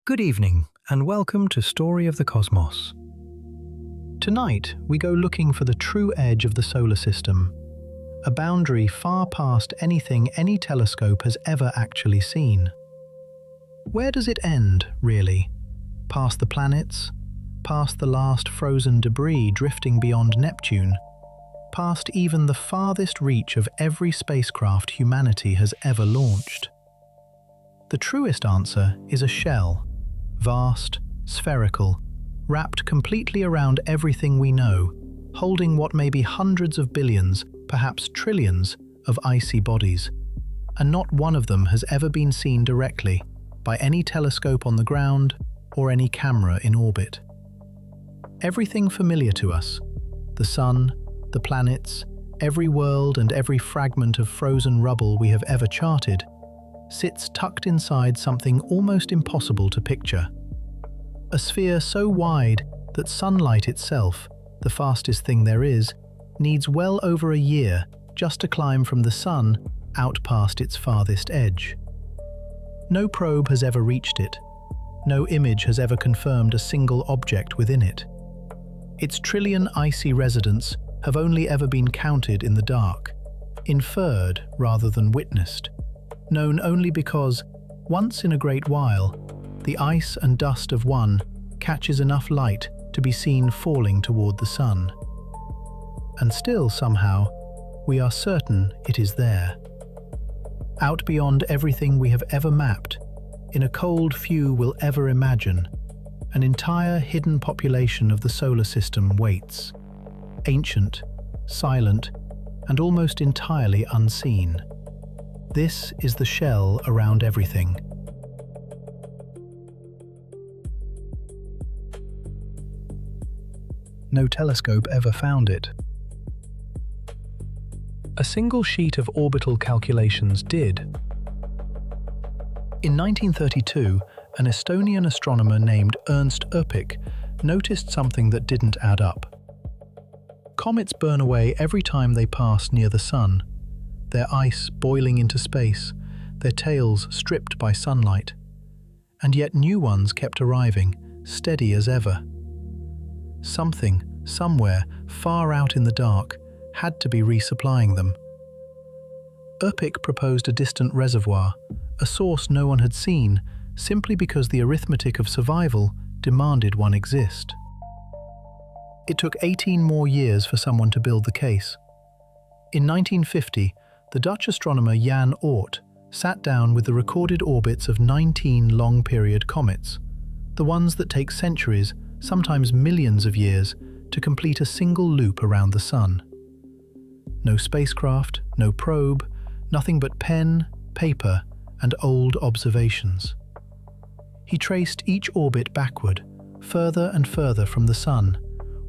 Good evening, and welcome to Story of the Cosmos. Tonight, we go looking for the true edge of the solar system, a boundary far past anything any telescope has ever actually seen. Where does it end, really? Past the planets? Past the last frozen debris drifting beyond Neptune? Past even the farthest reach of every spacecraft humanity has ever launched? The truest answer is a shell, vast, spherical, wrapped completely around everything we know, holding what may be hundreds of billions, perhaps trillions, of icy bodies. And not one of them has ever been seen directly, by any telescope on the ground or any camera in orbit. Everything familiar to us, the sun, the planets, every world and every fragment of frozen rubble we have ever charted, sits tucked inside something almost impossible to picture. A sphere so wide that sunlight itself, the fastest thing there is, needs well over a year just to climb from the sun out past its farthest edge. No probe has ever reached it. No image has ever confirmed a single object within it. Its trillion icy residents have only ever been counted in the dark, inferred rather than witnessed, known only because, once in a great while, the ice and dust of one catches enough light to be seen falling toward the sun. And still, somehow, we are certain it is there. Out beyond everything we have ever mapped, in a cold few will ever imagine, an entire hidden population of the solar system waits, ancient, silent, and almost entirely unseen. This is the shell around everything. No telescope ever found it. A single sheet of orbital calculations did. In 1932, an Estonian astronomer named Ernst Öpik noticed something that didn't add up. Comets burn away every time they pass near the sun, their ice boiling into space, their tails stripped by sunlight. And yet new ones kept arriving, steady as ever. Something, somewhere, far out in the dark, had to be resupplying them. Öpik proposed a distant reservoir, a source no one had seen, simply because the arithmetic of survival demanded one exist. It took 18 more years for someone to build the case. In 1950, the Dutch astronomer Jan Oort sat down with the recorded orbits of 19 long-period comets, the ones that take centuries, sometimes millions of years, to complete a single loop around the sun. No spacecraft, no probe, nothing but pen, paper, and old observations. He traced each orbit backward, further and further from the sun,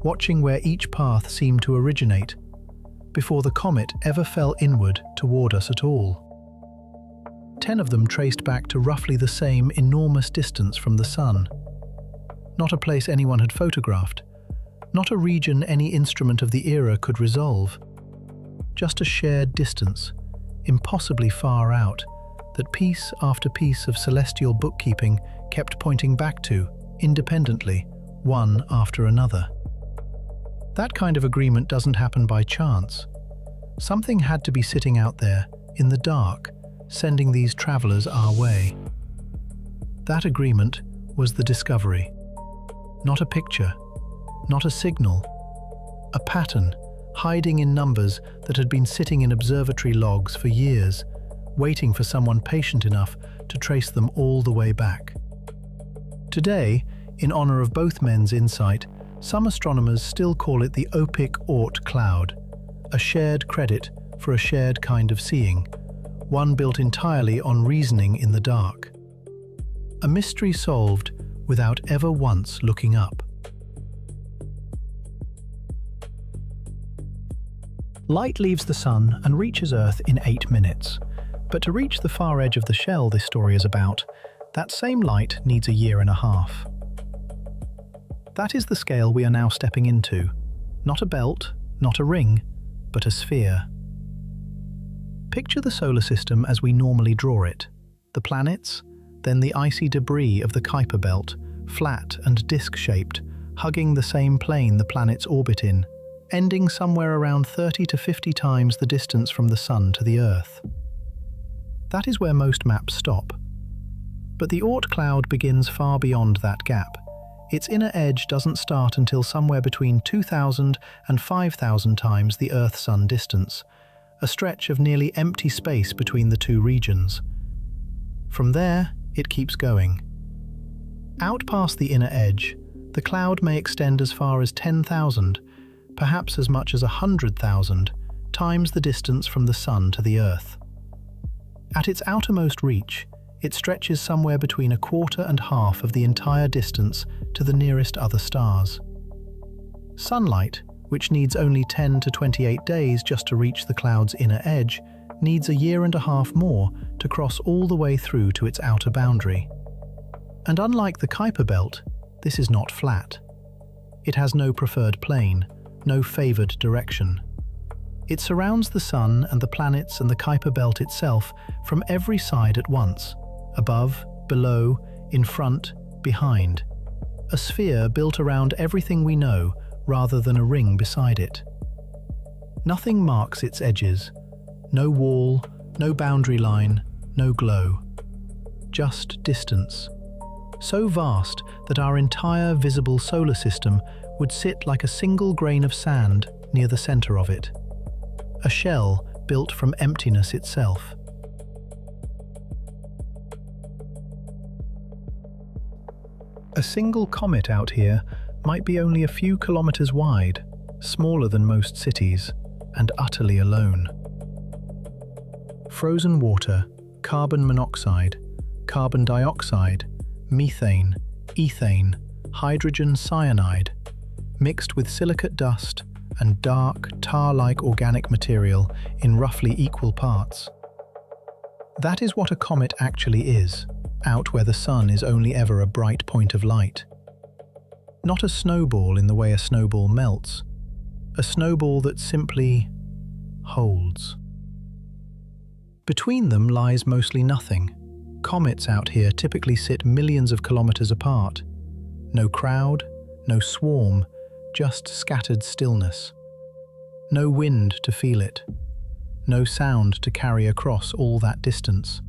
watching where each path seemed to originate, before the comet ever fell inward toward us at all. 10 of them traced back to roughly the same enormous distance from the sun. Not a place anyone had photographed, not a region any instrument of the era could resolve. Just a shared distance, impossibly far out, that piece after piece of celestial bookkeeping kept pointing back to, independently, one after another. That kind of agreement doesn't happen by chance. Something had to be sitting out there, in the dark, sending these travelers our way. That agreement was the discovery. Not a picture, not a signal, a pattern hiding in numbers that had been sitting in observatory logs for years, waiting for someone patient enough to trace them all the way back. Today, in honor of both men's insight, some astronomers still call it the Öpik Oort Cloud, a shared credit for a shared kind of seeing, one built entirely on reasoning in the dark. A mystery solved without ever once looking up. Light leaves the sun and reaches Earth in 8 minutes. But to reach the far edge of the shell this story is about, that same light needs a year and a half. That is the scale we are now stepping into. Not a belt, not a ring, but a sphere. Picture the solar system as we normally draw it. The planets, then the icy debris of the Kuiper Belt, flat and disc-shaped, hugging the same plane the planets orbit in, ending somewhere around 30 to 50 times the distance from the Sun to the Earth. That is where most maps stop. But the Oort Cloud begins far beyond that gap. Its inner edge doesn't start until somewhere between 2,000 and 5,000 times the Earth-Sun distance, a stretch of nearly empty space between the two regions. From there, it keeps going. Out past the inner edge, the cloud may extend as far as 10,000, perhaps as much as 100,000, times the distance from the Sun to the Earth. At its outermost reach, it stretches somewhere between a quarter and half of the entire distance to the nearest other stars. Sunlight, which needs only 10 to 28 days just to reach the cloud's inner edge, needs a year and a half more to cross all the way through to its outer boundary. And unlike the Kuiper Belt, this is not flat. It has no preferred plane, no favored direction. It surrounds the Sun and the planets and the Kuiper Belt itself from every side at once, above, below, in front, behind. A sphere built around everything we know rather than a ring beside it. Nothing marks its edges. No wall, no boundary line, no glow. Just distance. So vast that our entire visible solar system would sit like a single grain of sand near the center of it. A shell built from emptiness itself. A single comet out here might be only a few kilometers wide, smaller than most cities, and utterly alone. Frozen water, carbon monoxide, carbon dioxide, methane, ethane, hydrogen cyanide, mixed with silicate dust and dark, tar-like organic material in roughly equal parts. That is what a comet actually is, out where the Sun is only ever a bright point of light. Not a snowball in the way a snowball melts, a snowball that simply holds. Between them lies mostly nothing. Comets out here typically sit millions of kilometers apart. No crowd, no swarm, just scattered stillness. No wind to feel it. No sound to carry across all that distance.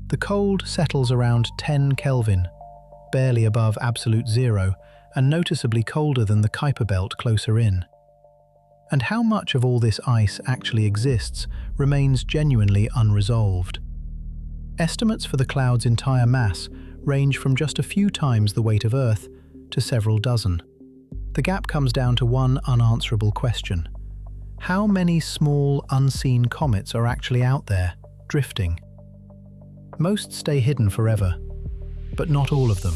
The cold settles around 10 Kelvin, barely above absolute zero, and noticeably colder than the Kuiper Belt closer in. And how much of all this ice actually exists remains genuinely unresolved. Estimates for the cloud's entire mass range from just a few times the weight of Earth to several dozen. The gap comes down to one unanswerable question. How many small, unseen comets are actually out there, drifting? Most stay hidden forever, but not all of them.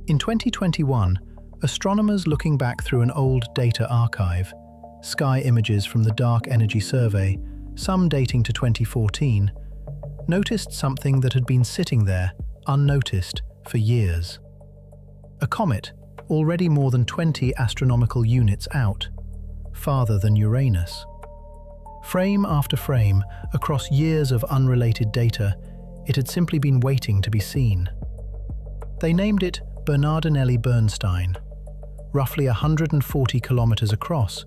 In 2021, astronomers looking back through an old data archive, sky images from the Dark Energy Survey, some dating to 2014, noticed something that had been sitting there, unnoticed, for years. A comet, already more than 20 astronomical units out, farther than Uranus. Frame after frame, across years of unrelated data, it had simply been waiting to be seen. They named it Bernardinelli-Bernstein. Roughly 140 kilometers across,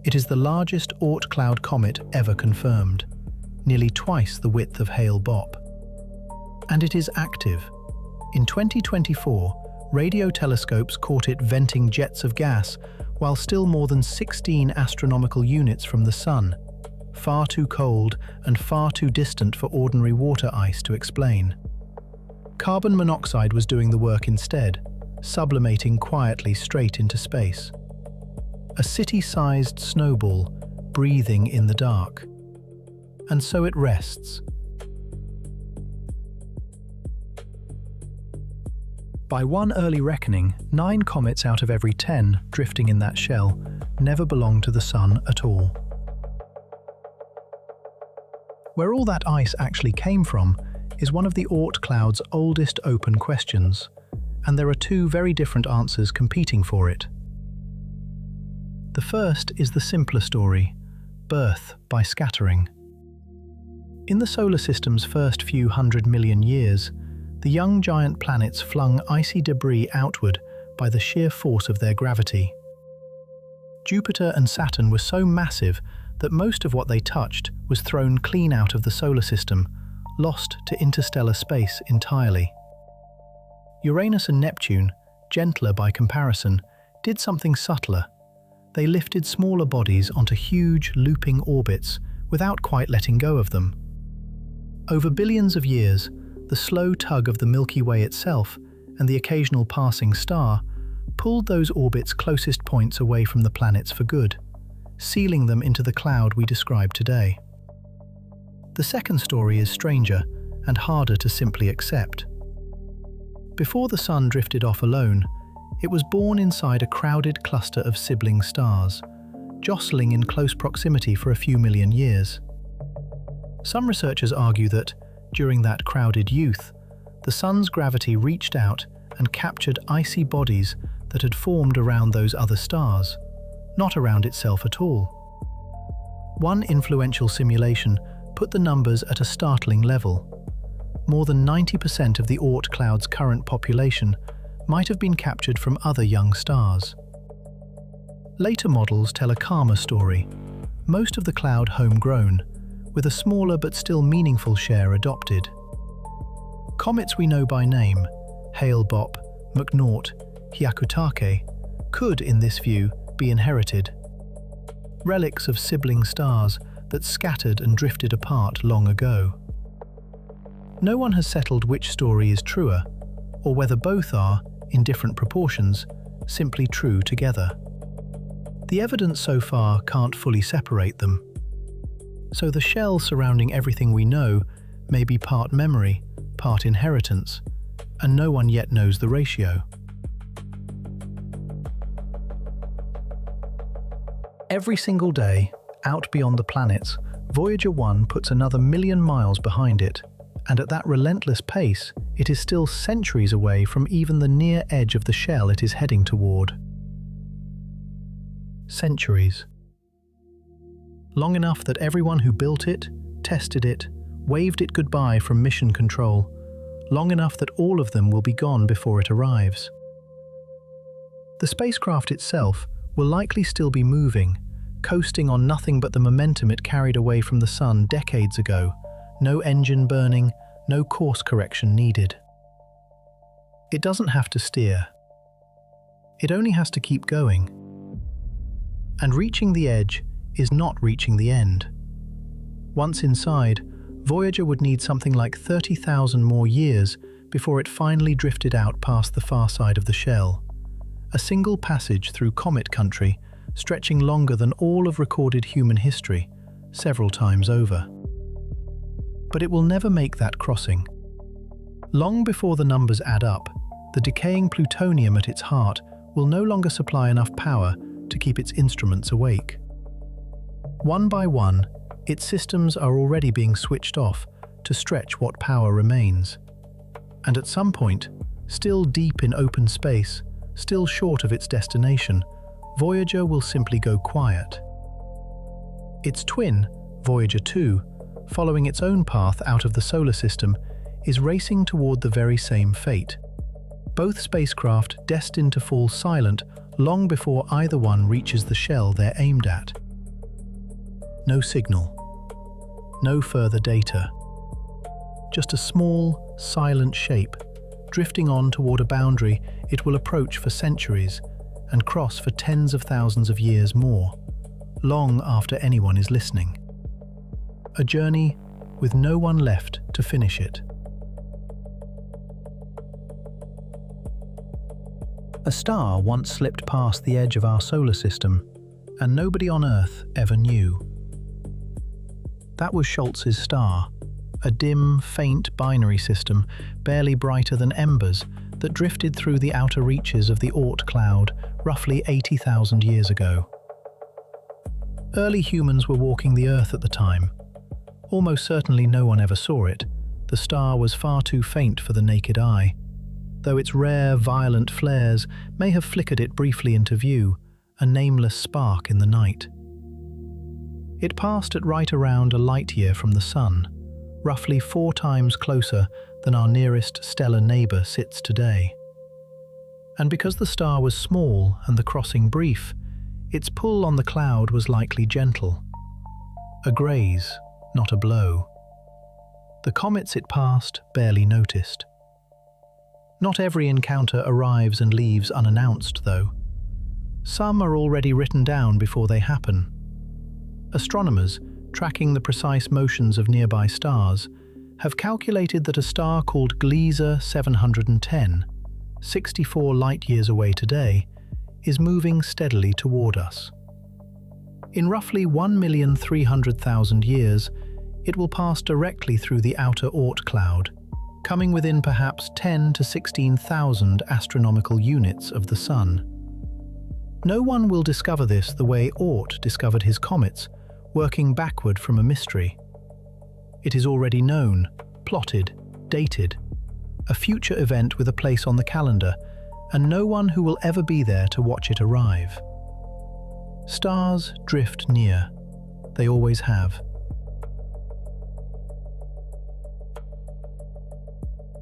it is the largest Oort Cloud comet ever confirmed, nearly twice the width of Hale-Bopp. And it is active. In 2024, radio telescopes caught it venting jets of gas while still more than 16 astronomical units from the Sun, far too cold and far too distant for ordinary water ice to explain. Carbon monoxide was doing the work instead, sublimating quietly straight into space. A city-sized snowball, breathing in the dark. And so it rests. By one early reckoning, 9 comets out of every 10 drifting in that shell never belonged to the Sun at all. Where all that ice actually came from is one of the Oort Cloud's oldest open questions, and there are 2 very different answers competing for it. The first is the simpler story, birth by scattering. In the solar system's first few 100 million years, the young giant planets flung icy debris outward by the sheer force of their gravity. Jupiter and Saturn were so massive that most of what they touched was thrown clean out of the solar system, lost to interstellar space entirely. Uranus and Neptune, gentler by comparison, did something subtler. They lifted smaller bodies onto huge, looping orbits without quite letting go of them. Over billions of years, the slow tug of the Milky Way itself and the occasional passing star pulled those orbits' closest points away from the planets for good, sealing them into the cloud we describe today. The second story is stranger and harder to simply accept. Before the Sun drifted off alone, it was born inside a crowded cluster of sibling stars, jostling in close proximity for a few million years. Some researchers argue that, during that crowded youth, the Sun's gravity reached out and captured icy bodies that had formed around those other stars, not around itself at all. One influential simulation put the numbers at a startling level. More than 90% of the Oort Cloud's current population might have been captured from other young stars. Later models tell a calmer story, most of the cloud homegrown, with a smaller but still meaningful share adopted. Comets we know by name, Hale-Bopp, McNaught, Hyakutake, could, in this view, be inherited. Relics of sibling stars that scattered and drifted apart long ago. No one has settled which story is truer, or whether both are, in different proportions, simply true together. The evidence so far can't fully separate them. So the shell surrounding everything we know may be part memory, part inheritance, and no one yet knows the ratio. Every single day, out beyond the planets, Voyager 1 puts another million miles behind it, and at that relentless pace, it is still centuries away from even the near edge of the shell it is heading toward. Centuries. Long enough that everyone who built it, tested it, waved it goodbye from mission control, long enough that all of them will be gone before it arrives. The spacecraft itself will likely still be moving, coasting on nothing but the momentum it carried away from the Sun decades ago. No engine burning, no course correction needed. It doesn't have to steer. It only has to keep going. And reaching the edge is not reaching the end. Once inside, Voyager would need something like 30,000 more years before it finally drifted out past the far side of the shell. A single passage through comet country, stretching longer than all of recorded human history, several times over. But it will never make that crossing. Long before the numbers add up, the decaying plutonium at its heart will no longer supply enough power to keep its instruments awake. One by one, its systems are already being switched off to stretch what power remains. And at some point, still deep in open space, still short of its destination, Voyager will simply go quiet. Its twin, Voyager 2, following its own path out of the solar system, is racing toward the very same fate. Both spacecraft destined to fall silent long before either one reaches the shell they're aimed at. No signal. No further data. Just a small, silent shape, drifting on toward a boundary it will approach for centuries and cross for tens of thousands of years more, long after anyone is listening. A journey with no one left to finish it. A star once slipped past the edge of our solar system, and nobody on Earth ever knew. That was Schultz's star, a dim, faint binary system, barely brighter than embers, that drifted through the outer reaches of the Oort Cloud roughly 80,000 years ago. Early humans were walking the Earth at the time. Almost certainly no one ever saw it. The star was far too faint for the naked eye, though its rare, violent flares may have flickered it briefly into view, a nameless spark in the night. It passed at right around a light year from the Sun, roughly 4 times closer than our nearest stellar neighbour sits today. And because the star was small and the crossing brief, its pull on the cloud was likely gentle. A graze, not a blow. The comets it passed barely noticed. Not every encounter arrives and leaves unannounced, though. Some are already written down before they happen. Astronomers, tracking the precise motions of nearby stars, have calculated that a star called Gliese 710, 64 light-years away today, is moving steadily toward us. In roughly 1,300,000 years, it will pass directly through the outer Oort Cloud, coming within perhaps 10 to 16,000 astronomical units of the Sun. No one will discover this the way Oort discovered his comets, working backward from a mystery. It is already known, plotted, dated, a future event with a place on the calendar, and no one who will ever be there to watch it arrive. Stars drift near. They always have.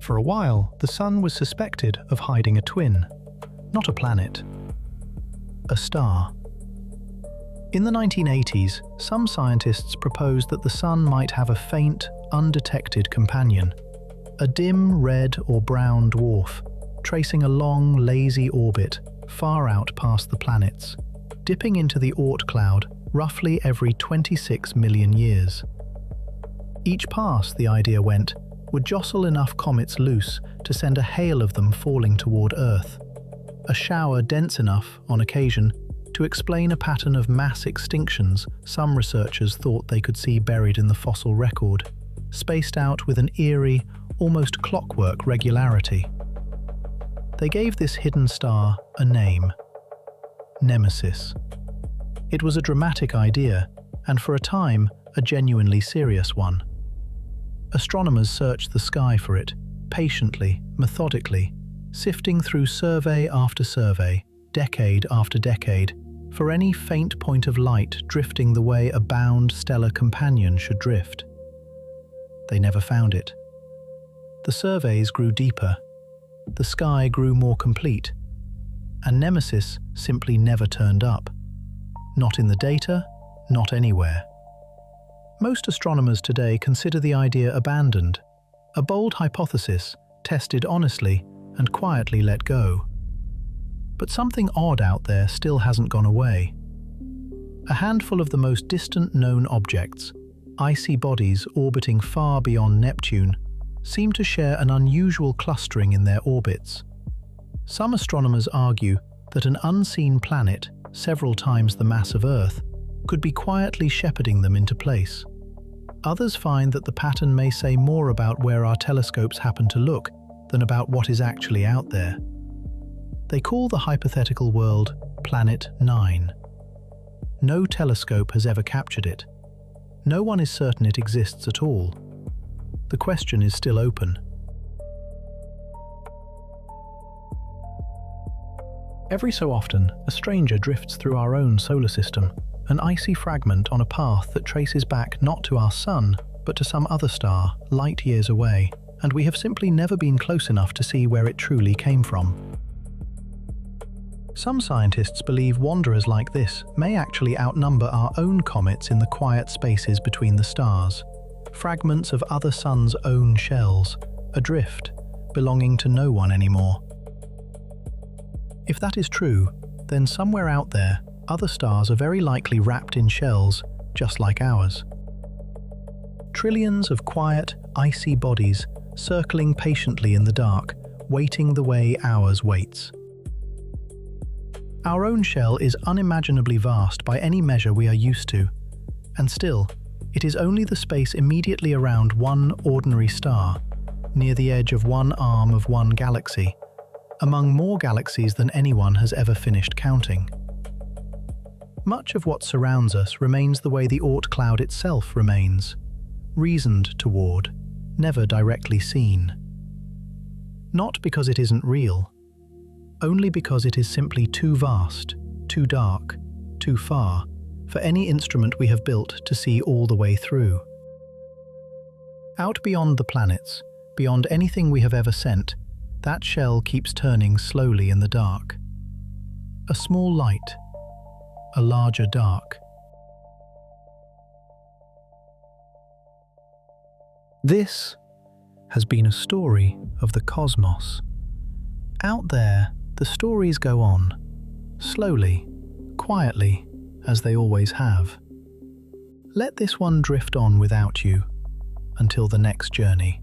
For a while, the Sun was suspected of hiding a twin, not a planet, a star. In the 1980s, some scientists proposed that the Sun might have a faint, undetected companion, a dim red or brown dwarf, tracing a long, lazy orbit far out past the planets, dipping into the Oort Cloud roughly every 26 million years. Each pass, the idea went, would jostle enough comets loose to send a hail of them falling toward Earth, a shower dense enough, on occasion, to explain a pattern of mass extinctions some researchers thought they could see buried in the fossil record, spaced out with an eerie, almost clockwork regularity. They gave this hidden star a name: Nemesis. It was a dramatic idea, and for a time, a genuinely serious one. Astronomers searched the sky for it, patiently, methodically, sifting through survey after survey, decade after decade, for any faint point of light drifting the way a bound stellar companion should drift. They never found it. The surveys grew deeper, the sky grew more complete, and Nemesis simply never turned up. Not in the data, not anywhere. Most astronomers today consider the idea abandoned, a bold hypothesis tested honestly and quietly let go. But something odd out there still hasn't gone away. A handful of the most distant known objects, icy bodies orbiting far beyond Neptune, seem to share an unusual clustering in their orbits. Some astronomers argue that an unseen planet, several times the mass of Earth, could be quietly shepherding them into place. Others find that the pattern may say more about where our telescopes happen to look than about what is actually out there. They call the hypothetical world Planet 9. No telescope has ever captured it. No one is certain it exists at all. The question is still open. Every so often, a stranger drifts through our own solar system, an icy fragment on a path that traces back not to our Sun, but to some other star, light years away, and we have simply never been close enough to see where it truly came from. Some scientists believe wanderers like this may actually outnumber our own comets in the quiet spaces between the stars, fragments of other suns' own shells, adrift, belonging to no one anymore. If that is true, then somewhere out there, other stars are very likely wrapped in shells, just like ours. Trillions of quiet, icy bodies circling patiently in the dark, waiting the way ours waits. Our own shell is unimaginably vast by any measure we are used to, and still, it is only the space immediately around one ordinary star, near the edge of one arm of one galaxy, among more galaxies than anyone has ever finished counting. Much of what surrounds us remains the way the Oort Cloud itself remains, reasoned toward, never directly seen. Not because it isn't real, only because it is simply too vast, too dark, too far, for any instrument we have built to see all the way through. Out beyond the planets, Beyond anything we have ever sent, that shell keeps turning slowly in the dark. A small light, a larger dark. This has been a story of the cosmos. Out there, the stories go on, slowly, quietly, as they always have. Let this one drift on without you until the next journey.